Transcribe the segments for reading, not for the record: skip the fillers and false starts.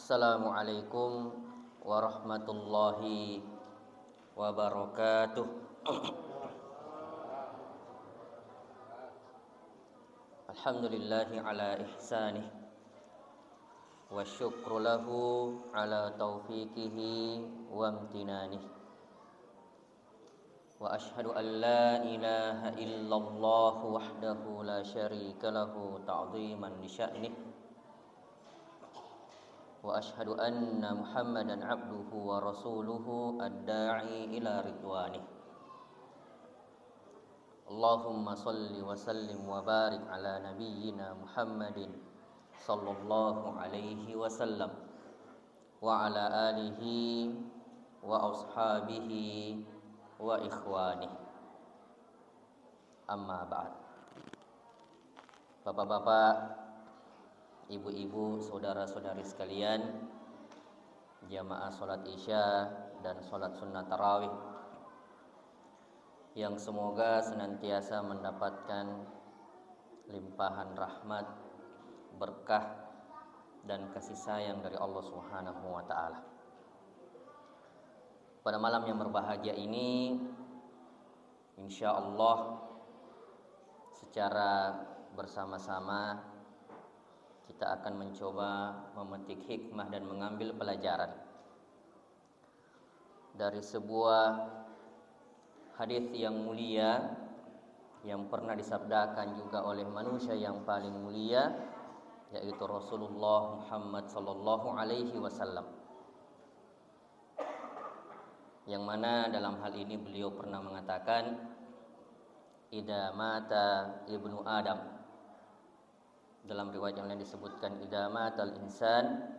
Assalamualaikum warahmatullahi wabarakatuh. Alhamdulillahi ala ihsanih wa syukru lahu ala taufiqihi wa amtinanih. Wa ashhadu an la ilaha illallah wahdahu la syarika lahu ta'ziman li sya'nih. Wa ashhadu anna Muhammadan abduhu wa rasuluhu ad-da'i ila ridwanih. Allahumma salli wa sallim wa barik ala nabiyyina Muhammadin sallallahu alaihi wasallam wa ala alihi wa ashabihi wa ikhwani. Amma ba'd. Bapak-bapak, ibu-ibu, saudara-saudari sekalian, jamaah salat Isya dan salat sunnah tarawih yang semoga senantiasa mendapatkan limpahan rahmat, berkah dan kasih sayang dari Allah Subhanahu wa taala. Pada malam yang berbahagia ini, insyaallah secara bersama-sama kita akan mencoba memetik hikmah dan mengambil pelajaran dari sebuah hadis yang mulia yang pernah disabdakan juga oleh manusia yang paling mulia, yaitu Rasulullah Muhammad sallallahu alaihi wasallam. Yang mana dalam hal ini beliau pernah mengatakan, idza mata ibnu Adam. Dalam riwayat yang lain disebutkan idza matal insan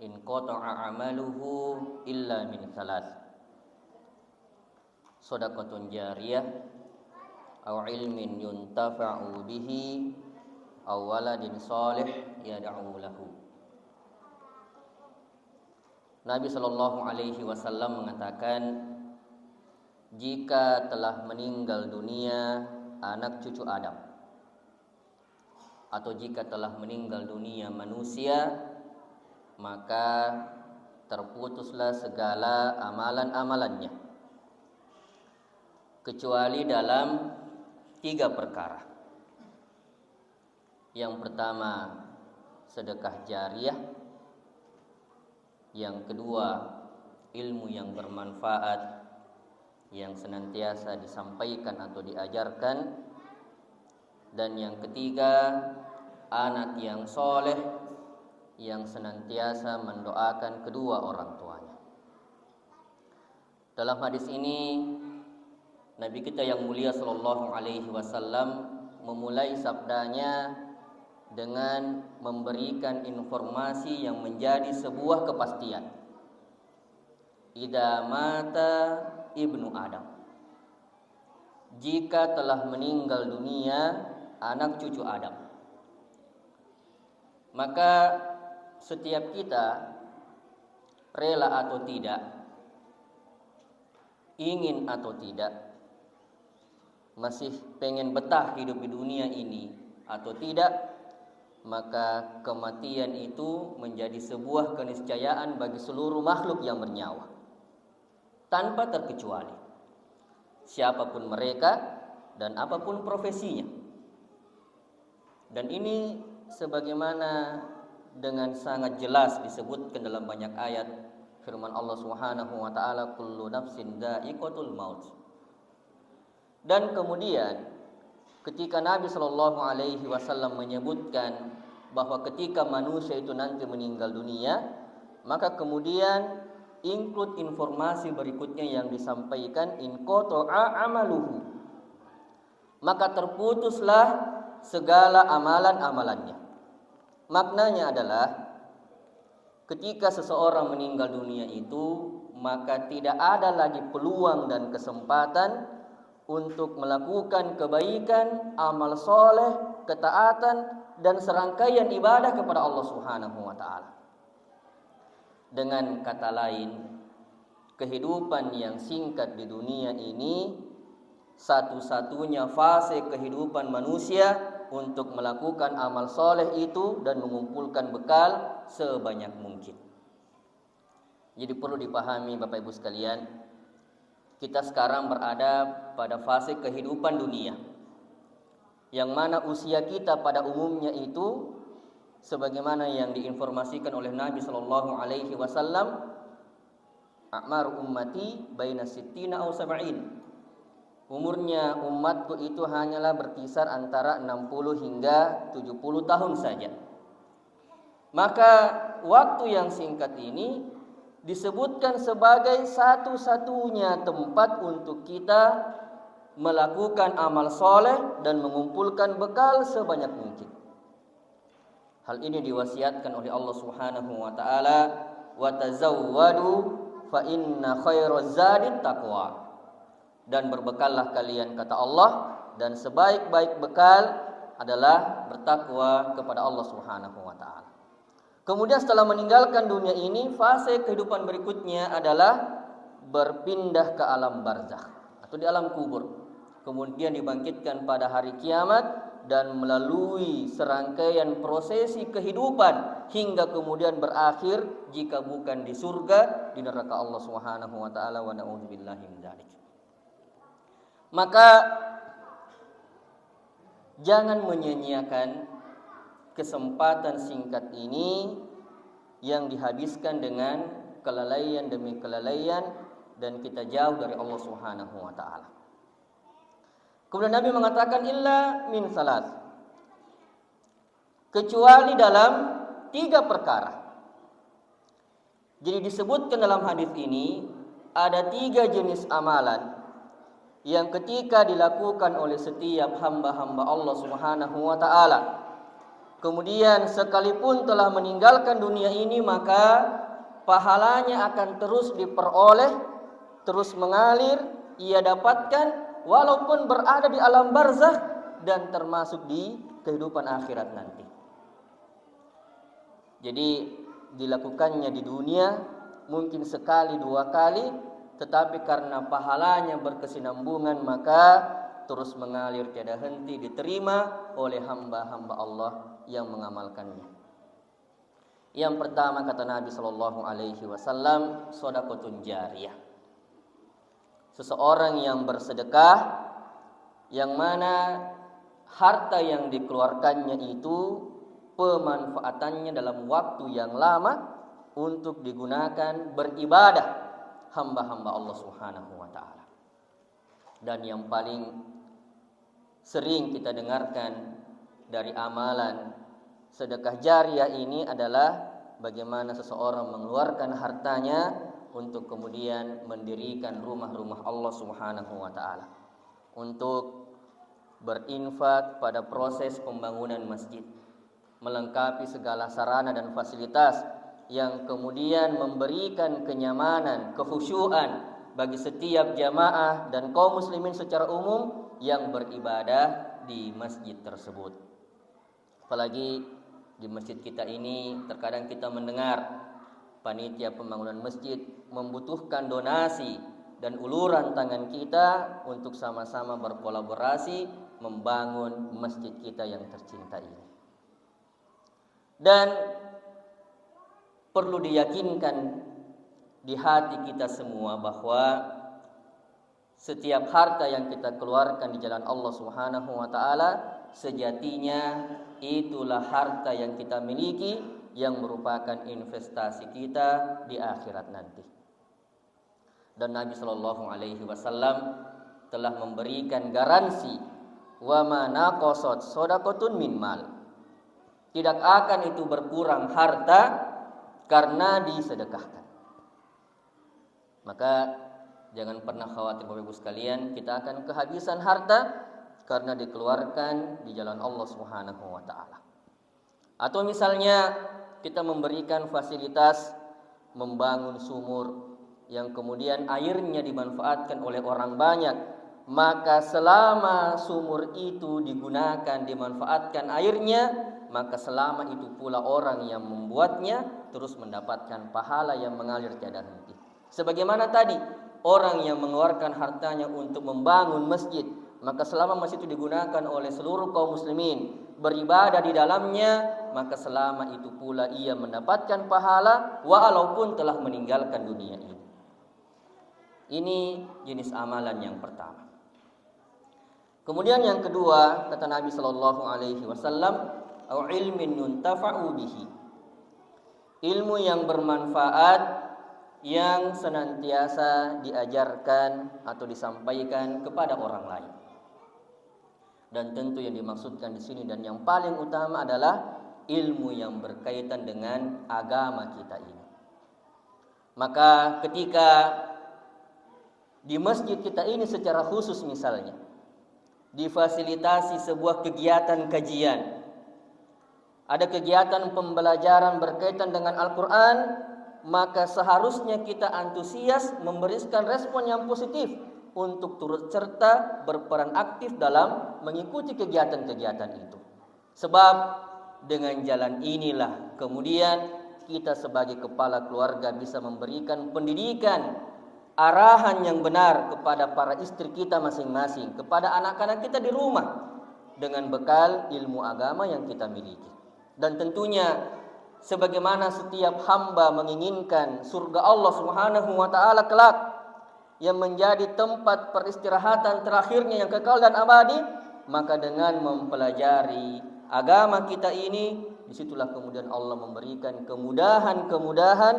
in qata'a amaluhu illa min thalath. Shadaqatun jariyah aw ilmin yuntafa'u bihi aw waladin shalih yad'u lahu. Nabi sallallahu alaihi wasallam mengatakan, jika telah meninggal dunia anak cucu Adam, atau jika telah meninggal dunia manusia, maka terputuslah segala amalan-amalannya, kecuali dalam 3 perkara. Yang pertama, sedekah jariyah. Yang kedua, ilmu yang bermanfaat yang senantiasa disampaikan atau diajarkan. Dan yang ketiga, anak yang soleh yang senantiasa mendoakan kedua orang tuanya. Dalam hadis ini, Nabi kita yang mulia sallallahu alaihi wasallam memulai sabdanya dengan memberikan informasi yang menjadi sebuah kepastian. Idza mata ibnu Adam, jika telah meninggal dunia anak cucu Adam, maka setiap kita, rela atau tidak, ingin atau tidak, masih pengen betah hidup di dunia ini atau tidak, maka kematian itu menjadi sebuah keniscayaan bagi seluruh makhluk yang bernyawa, tanpa terkecuali siapapun mereka dan apapun profesinya. Dan ini sebagaimana dengan sangat jelas disebutkan dalam banyak ayat firman Allah Subhanahu wa taala, kullu nafsin dha'iqatul maut. Dan kemudian ketika Nabi sallallahu alaihi wasallam menyebutkan bahwa ketika manusia itu nanti meninggal dunia, maka kemudian include informasi berikutnya yang disampaikan, in qata'a amaluhu, maka terputuslah segala amalan-amalannya. Maknanya adalah ketika seseorang meninggal dunia itu, maka tidak ada lagi peluang dan kesempatan untuk melakukan kebaikan, amal soleh, ketaatan, dan serangkaian ibadah kepada Allah Subhanahu wa ta'ala. Dengan kata lain, kehidupan yang singkat di dunia ini satu-satunya fase kehidupan manusia untuk melakukan amal soleh itu dan mengumpulkan bekal sebanyak mungkin. Jadi perlu dipahami Bapak Ibu sekalian, kita sekarang berada pada fase kehidupan dunia, yang mana usia kita pada umumnya itu sebagaimana yang diinformasikan oleh Nabi Shallallahu Alaihi Wasallam, a'mar ummati baina sittina aw sab'in. Umurnya umatku itu hanyalah berkisar antara 60 hingga 70 tahun saja. Maka waktu yang singkat ini disebutkan sebagai satu-satunya tempat untuk kita melakukan amal soleh dan mengumpulkan bekal sebanyak mungkin. Hal ini diwasiatkan oleh Allah Subhanahu wa taala, wa tazawwadu fa inna khairaz zadi taqwa. Dan berbekallah kalian, kata Allah, dan sebaik-baik bekal adalah bertakwa kepada Allah Subhanahu wa taala. Kemudian setelah meninggalkan dunia ini, fase kehidupan berikutnya adalah berpindah ke alam barzakh atau di alam kubur. Kemudian dibangkitkan pada hari kiamat dan melalui serangkaian prosesi kehidupan hingga kemudian berakhir jika bukan di surga, di neraka Allah Subhanahu wa taala, wa na'udzubillahi min dzalik. Maka jangan menyia-nyiakan kesempatan singkat ini yang dihabiskan dengan kelalaian demi kelalaian dan kita jauh dari Allah Subhanahu wa taala. Kemudian Nabi mengatakan illa min salas, kecuali dalam 3 perkara. Jadi disebutkan dalam hadis ini ada 3 jenis amalan yang ketika dilakukan oleh setiap hamba-hamba Allah Subhanahu wa taala, kemudian sekalipun telah meninggalkan dunia ini, maka pahalanya akan terus diperoleh, terus mengalir, ia dapatkan walaupun berada di alam barzakh dan termasuk di kehidupan akhirat nanti. Jadi dilakukannya di dunia mungkin sekali 2 kali, tetapi karena pahalanya berkesinambungan maka terus mengalir tiada henti, diterima oleh hamba-hamba Allah yang mengamalkannya. Yang pertama kata Nabi Shallallahu Alaihi Wasallam, shadaqatun jariyah. Seseorang yang bersedekah, yang mana harta yang dikeluarkannya itu pemanfaatannya dalam waktu yang lama untuk digunakan beribadah hamba-hamba Allah Subhanahu wa taala. Dan yang paling sering kita dengarkan dari amalan sedekah jariyah ini adalah bagaimana seseorang mengeluarkan hartanya untuk kemudian mendirikan rumah-rumah Allah Subhanahu wa taala, untuk berinfak pada proses pembangunan masjid, melengkapi segala sarana dan fasilitas yang kemudian memberikan kenyamanan, kekhusyuan bagi setiap jamaah dan kaum muslimin secara umum yang beribadah di masjid tersebut. Apalagi di masjid kita ini terkadang kita mendengar panitia pembangunan masjid membutuhkan donasi dan uluran tangan kita untuk sama-sama berkolaborasi membangun masjid kita yang tercinta ini. Dan perlu diyakinkan di hati kita semua bahwa setiap harta yang kita keluarkan di jalan Allah Subhanahu wa taala sejatinya itulah harta yang kita miliki yang merupakan investasi kita di akhirat nanti. Dan Nabi Shallallahu Alaihi Wasallam telah memberikan garansi, wa ma naqasat shadaqatun min mal, tidak akan itu berkurang harta karena disedekahkan. Maka jangan pernah khawatir Bapak Ibu sekalian, kita akan kehabisan harta karena dikeluarkan di jalan Allah Subhanahu wa taala. Atau misalnya kita memberikan fasilitas membangun sumur yang kemudian airnya dimanfaatkan oleh orang banyak, maka selama sumur itu digunakan, dimanfaatkan airnya, maka selama itu pula orang yang membuatnya terus mendapatkan pahala yang mengalir tiada henti. Sebagaimana tadi, orang yang mengeluarkan hartanya untuk membangun masjid, maka selama masjid itu digunakan oleh seluruh kaum muslimin, beribadah di dalamnya, maka selama itu pula ia mendapatkan pahala walaupun telah meninggalkan dunia ini. Ini jenis amalan yang pertama. Kemudian yang kedua, kata Nabi sallallahu alaihi wasallam, au ilmin yuntafa'u bihi. Ilmu yang bermanfaat yang senantiasa diajarkan atau disampaikan kepada orang lain. Dan tentu yang dimaksudkan di sini dan yang paling utama adalah ilmu yang berkaitan dengan agama kita ini. Maka ketika di masjid kita ini secara khusus misalnya difasilitasi sebuah kegiatan kajian, ada kegiatan pembelajaran berkaitan dengan Al-Quran, maka seharusnya kita antusias memberikan respon yang positif untuk turut serta berperan aktif dalam mengikuti kegiatan-kegiatan itu. Sebab dengan jalan inilah kemudian kita sebagai kepala keluarga bisa memberikan pendidikan, arahan yang benar kepada para istri kita masing-masing, kepada anak-anak kita di rumah dengan bekal ilmu agama yang kita miliki. Dan tentunya sebagaimana setiap hamba menginginkan surga Allah Subhanahu wa taala kelak yang menjadi tempat peristirahatan terakhirnya yang kekal dan abadi, maka dengan mempelajari agama kita ini, disitulah kemudian Allah memberikan kemudahan-kemudahan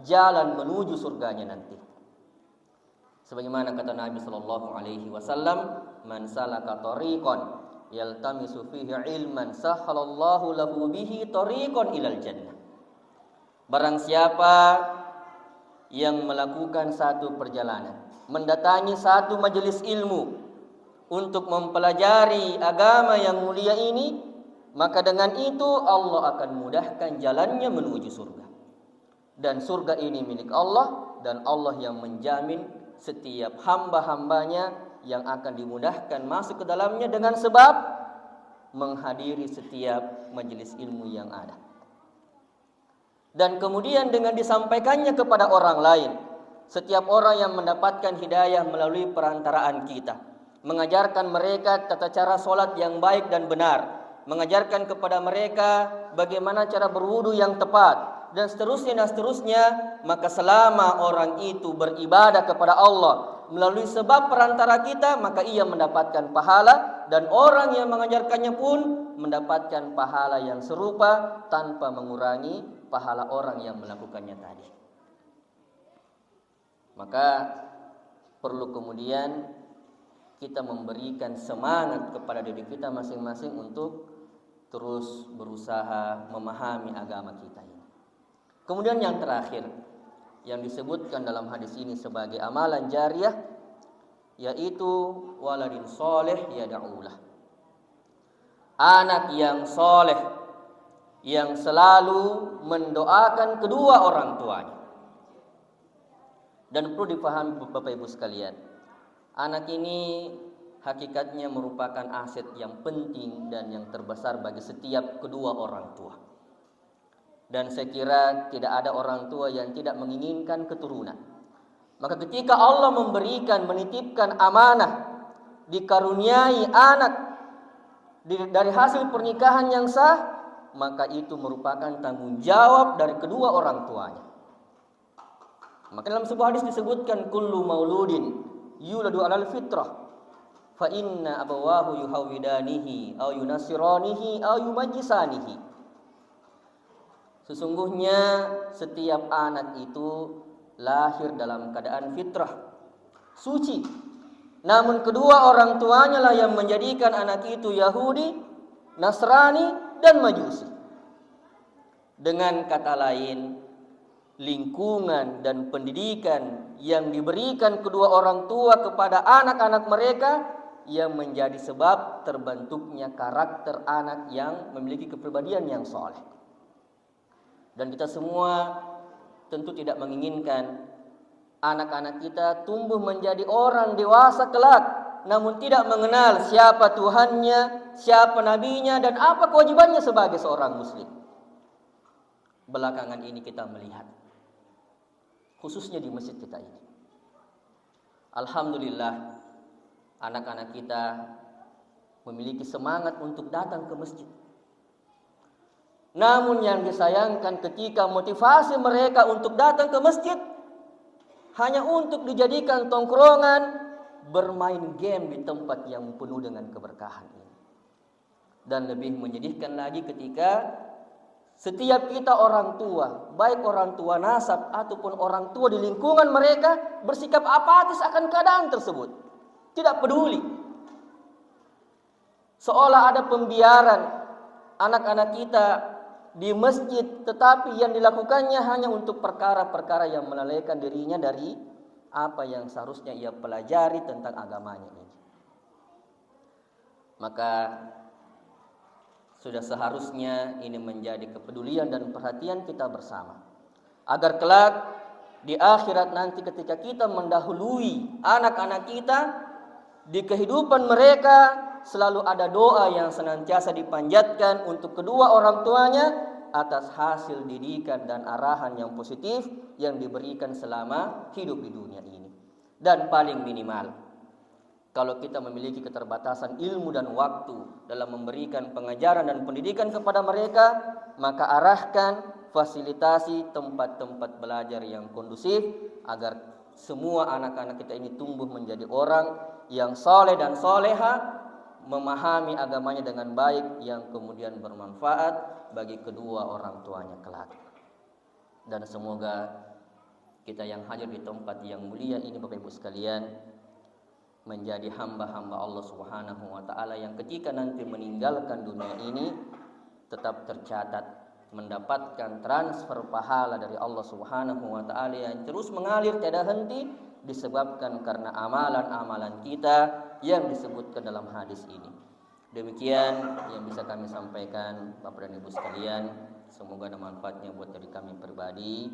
jalan menuju surganya nanti. Sebagaimana kata Nabi sallallahu alaihi wasallam, "Man salaka tariqan yaltamisu fihi ilman sahhalallahu lahu bihi tariqan ilal jannah." Barang siapa yang melakukan satu perjalanan, mendatangi satu majelis ilmu untuk mempelajari agama yang mulia ini, maka dengan itu Allah akan mudahkan jalannya menuju surga. Dan surga ini milik Allah, dan Allah yang menjamin setiap hamba-hambanya yang akan dimudahkan masuk ke dalamnya dengan sebab menghadiri setiap majelis ilmu yang ada. Dan kemudian dengan disampaikannya kepada orang lain, setiap orang yang mendapatkan hidayah melalui perantaraan kita, mengajarkan mereka tata cara solat yang baik dan benar, mengajarkan kepada mereka bagaimana cara berwudu yang tepat, dan seterusnya, maka selama orang itu beribadah kepada Allah melalui sebab perantara kita, maka ia mendapatkan pahala, dan orang yang mengajarkannya pun mendapatkan pahala yang serupa tanpa mengurangi pahala orang yang melakukannya tadi. Maka perlu kemudian kita memberikan semangat kepada diri kita masing-masing untuk terus berusaha memahami agama kita ini. Kemudian yang terakhir yang disebutkan dalam hadis ini sebagai amalan jariyah, yaitu waladin soleh yada'ulah. Anak yang soleh yang selalu mendoakan kedua orang tuanya. Dan perlu dipahami Bapak Ibu sekalian, anak ini hakikatnya merupakan aset yang penting dan yang terbesar bagi setiap kedua orang tua. Dan saya kira tidak ada orang tua yang tidak menginginkan keturunan. Maka ketika Allah menitipkan amanah, dikaruniai anak dari hasil pernikahan yang sah, maka itu merupakan tanggung jawab dari kedua orang tuanya. Maka dalam sebuah hadis disebutkan, kullu mauludin yuladu alal fitrah fa inna abawahu yuhawidanihi aw yunasiranihi aw yumajjisanihi. Sesungguhnya setiap anak itu lahir dalam keadaan fitrah, suci. Namun kedua orang tuanya lah yang menjadikan anak itu Yahudi, Nasrani, dan Majusi. Dengan kata lain, lingkungan dan pendidikan yang diberikan kedua orang tua kepada anak-anak mereka yang menjadi sebab terbentuknya karakter anak yang memiliki kepribadian yang soleh. Dan kita semua tentu tidak menginginkan anak-anak kita tumbuh menjadi orang dewasa kelak, namun tidak mengenal siapa Tuhannya, siapa nabinya, dan apa kewajibannya sebagai seorang muslim. Belakangan ini kita melihat, khususnya di masjid kita ini, alhamdulillah anak-anak kita memiliki semangat untuk datang ke masjid. Namun yang disayangkan ketika motivasi mereka untuk datang ke masjid hanya untuk dijadikan tongkrongan bermain game di tempat yang penuh dengan keberkahan ini. Dan lebih menyedihkan lagi ketika setiap kita orang tua, baik orang tua nasab ataupun orang tua di lingkungan mereka, bersikap apatis akan keadaan tersebut. Tidak peduli. Seolah ada pembiaran anak-anak kita di masjid, tetapi yang dilakukannya hanya untuk perkara-perkara yang melalaikan dirinya dari apa yang seharusnya ia pelajari tentang agamanya ini. Maka sudah seharusnya ini menjadi kepedulian dan perhatian kita bersama, agar kelak di akhirat nanti ketika kita mendahului anak-anak kita di kehidupan mereka, selalu ada doa yang senantiasa dipanjatkan untuk kedua orang tuanya atas hasil didikan dan arahan yang positif yang diberikan selama hidup di dunia ini. Dan paling minimal, kalau kita memiliki keterbatasan ilmu dan waktu dalam memberikan pengajaran dan pendidikan kepada mereka, maka arahkan fasilitasi tempat-tempat belajar yang kondusif agar semua anak-anak kita ini tumbuh menjadi orang yang soleh dan soleha, memahami agamanya dengan baik, yang kemudian bermanfaat bagi kedua orang tuanya kelak. Dan semoga kita yang hadir di tempat yang mulia ini, Bapak Ibu sekalian, menjadi hamba-hamba Allah Subhanahu wa taala yang ketika nanti meninggalkan dunia ini tetap tercatat mendapatkan transfer pahala dari Allah Subhanahu wa taala yang terus mengalir tiada henti disebabkan karena amalan-amalan kita yang disebutkan dalam hadis ini. Demikian yang bisa kami sampaikan Bapak dan Ibu sekalian. Semoga ada manfaatnya buat diri kami pribadi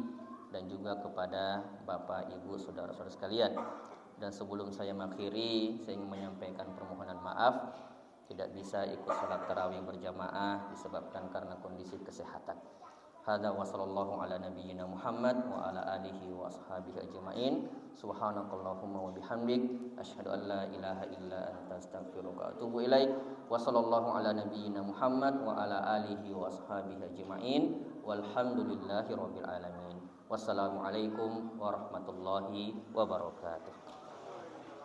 dan juga kepada Bapak, Ibu, saudara-saudara sekalian. Dan sebelum saya mengakhiri, saya ingin menyampaikan permohonan maaf tidak bisa ikut salat tarawih berjamaah disebabkan karena kondisi kesehatan. Hadza wa sallallahu ala nabiyyina Muhammad wa ala alihi wa ashabihi ajmain. Subhanakallahumma wa bihamdik asyhadu an la ilaha illa anta astaghfiruka wa atubu ilaik. Wa sallallahu ala nabiyyina Muhammad wa ala alihi wa ashabihi ajmain. Walhamdulillahi rabbil alamin. Wassalamualaikum warahmatullahi wabarakatuh.